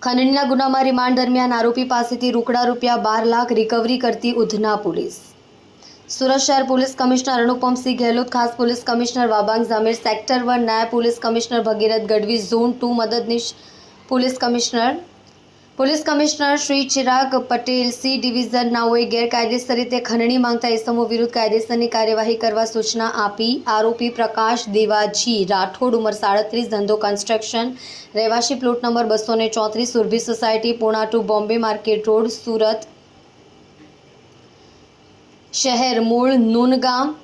ખંડણીના ગુનામાં રિમાન્ડ દરમિયાન આરોપી પાસેથી રોકડા રૂપિયા 12 લાખ રિકવરી કરતી ઉધના પોલીસ। સુરત શહેર પોલીસ કમિશનર અનુપમસિંહ ગેહલોત, ખાસ police commissioner Wabang Jamir, sector 1 નાયબ police commissioner Bhagirath Gadhvi, zone 2 મદદનીશ police commissioner Shri Chirag Patel, C division નાઓએ ગેરકાયદેસર રીતે ખંડણી માંગતા ઇસમો વિરુદ્ધ કાયદેસરની કાર્યવાહી કરવા સૂચના આપી। આરોપી પ્રકાશ દેવાજી રાઠોડ, ઉંમર 37, ધંધો કન્સ્ટ્રક્શન, રહેવાસી plot number 234, Surabhi society, Puna 2, Bombay market road, Surat શહેર, મૂળ નૂનગામ,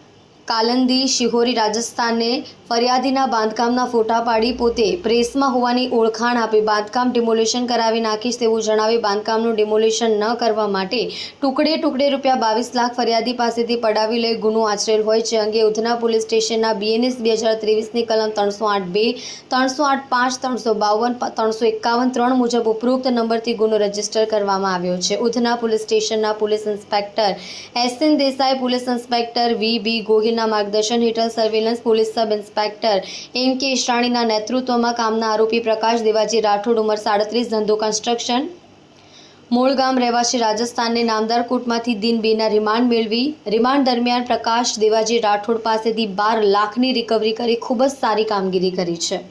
કાલંદી, શિહોરી, રાજસ્થાનને ફરિયાદીના બાંધકામના ફોટા પાડી પોતે પ્રેસમાં હોવાની ઓળખાણ આપી બાંધકામ ડિમોલિશન કરાવી નાખીશ તેવું જણાવી બાંધકામનું ડિમોલિશન ન કરવા માટે ટુકડે ટુકડે રૂપિયા 22 લાખ ફરિયાદી પાસેથી પડાવી લઈ ગુનો આચરેલ હોય છે। અંગે ઉધના પોલીસ સ્ટેશનના BNS 2023ની કલમ 308(2), 308(5), 352, 351, 3 મુજબ ઉપરોક્ત નંબરથી ગુનો રજીસ્ટર કરવામાં આવ્યો છે। ઉધના પોલીસ સ્ટેશનના police inspector SN Desai, police inspector VB ગોહિલના માર્ગદર્શન હેઠળ surveillance police sub inspector MK ઈશાણીના નેતૃત્વમાં કામના આરોપી પ્રકાશ દેવાજી રાઠોડ, ઉંમર 37, ધંધો કન્સ્ટ્રક્શન, મૂળ ગામ, રહેવાસી રાજસ્થાનને નામદાર કોર્ટમાંથી દિન 2ના રિમાન્ડ મેળવી રિમાન્ડ દરમિયાન પ્રકાશ દેવાજી રાઠોડ પાસેથી 12 લાખની રિકવરી કરી ખૂબ જ સારી કામગીરી કરી છે।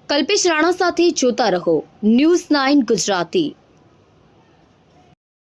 કલ્પેશ રાણા સાથે જોતા રહો News 9 ગુજરાતી।